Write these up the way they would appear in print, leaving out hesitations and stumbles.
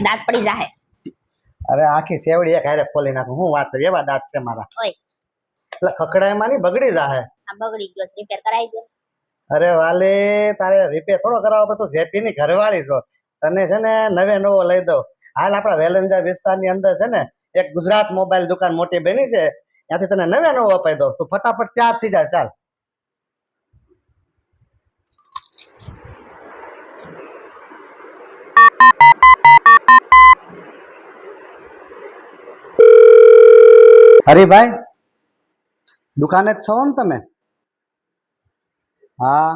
દાંત પડી જાહે. અરે આખી સેવડી એક હારે ખોલી નાખું. હું વાત કરી, એવા દાંત છે મારા. ઓય એટલે ખખડાય માં ની બગડી જાહે. આ બગડી ગયો છે, રિપેર કરાવી દો. અરે વાલે, તારે રિપેર થોડો કરાવો પડે. તું જેપી ની ઘરવાળી છો, તને છે ને નવે નવો લઈ દઉં. હાલ આપણા વેલંજા વિસ્તારની અંદર છે ને એક ગુજરાત મોબાઈલ દુકાન મોટી બની છે, ત્યાંથી તને નવે નવો અપાઈ દઉં. તું ફટાફટ ત્યાં થઈ જાય. ચાલ. હરીભાઈ, દુકાને જ છો ને તમે? હા,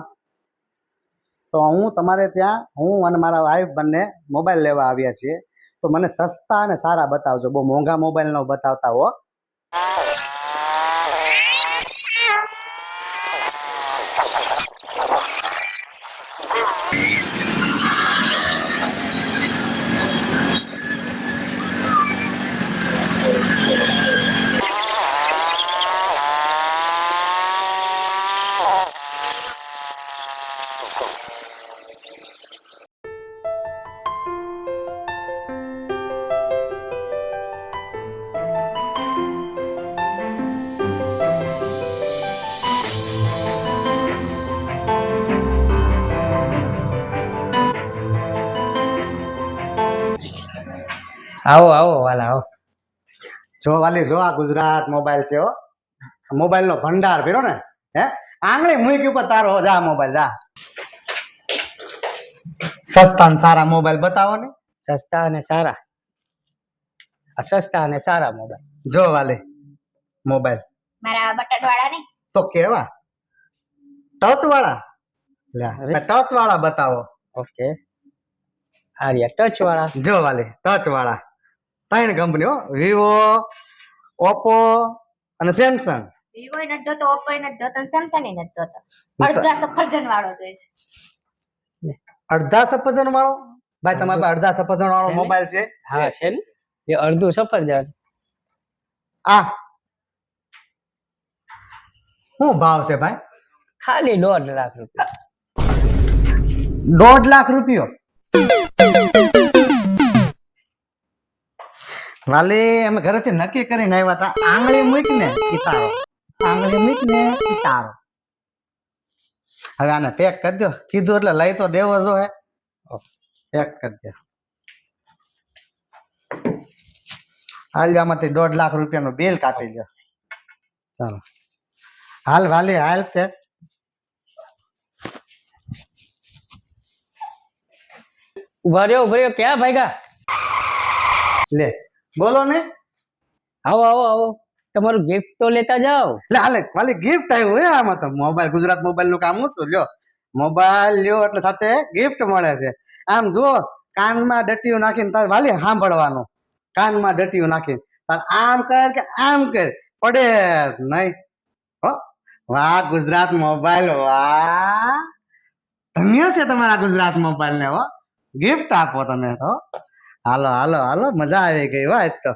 તો હું તમારે ત્યાં, હું અને મારા વાઈફ બંને મોબાઈલ લેવા આવ્યા છીએ. તો મને સસ્તા અને સારા બતાવજો, બહુ મોંઘા મોબાઈલ ન બતાવતા હો. આવો આવો વાલા આવો. જો વાલી, જો આ ગુજરાત મોબાઈલ છે હો. મોબાઈલ નો ભંડાર પીરો ને. હે, આંગળી મૂકી ઉપર તારો જા મોબાઈલ જા. સસ્તા ને સારા મોબાઈલ બતાવો ને. સસ્તા અને સારા. આ સસ્તા અને સારા મોબાઈલ. જો વાલી, મોબાઈલ મારા બટન વાળા નહીં. તો કેવા ટચ વાળા. ટચ વાળા બતાવો. ઓકે, આ રહ્યા ટચ વાળા. જો વાલી, ટચ વાળા 3 કંપનીઓ, વિવો, ઓપ્પો અને સેમસંગ. વિવો નથી જોતો, ઓપ્પો નથી જોતો, સેમસંગ નથી જોતો. અડધા સફરજન વાળો જોઈશે. અડધા સફરજન વાળો? ભાઈ, તમારી પાસે અડધા સફરજન વાળો મોબાઈલ છે? હા છે ને, એ અડધું સફરજન. આ શું ભાવ છે ભાઈ? ખાલી 1.5 લાખ રૂપિયા. 1.5 લાખ રૂપિયો? વાલી, અમે ઘરેથી નક્કી કરીને આવ્યા હતા, આંગળી મૂકીને ઈતારો, આંગળી મૂકીને ઈતારો. હવે આને પેક કરી દો. કીધું એટલે લઈ તો દેવો જો હે. પેક કરી દો. હાલ, આમાંથી 1.5 લાખ રૂપિયાનું બિલ કાપી દો. ચાલો હાલ વાલી, હાલ. તે ઉભા રહ્યો ક્યાં ભાગ્યા? લે, બોલો ને. આવો આવો આવો, તમારું ગિફ્ટ તો લેતા જાઓ. લે હાલે વાલી, ગિફ્ટ આવ્યું હે આમાં તો. મોબાઈલ, ગુજરાત મોબાઈલ નું કામ શું? લ્યો મોબાઈલ લ્યો એટલે સાથે ગિફ્ટ મળે છે. આમ જુઓ, કાનમાં ડટીયું નાખીને તાર વાલી સાંભળવાનું. કાનમાં ડટીયું નાખીને તાર આમ કર કે આમ કર, પડે નહીં. હો, વાહ ગુજરાત મોબાઈલ, વાહ. ધન્ય છે તમારા ગુજરાત મોબાઈલ ને. હો, ગિફ્ટ આપો તમે તો. હાલો હાલો હાલો, મજા આવી ગઈ. વાહ, તો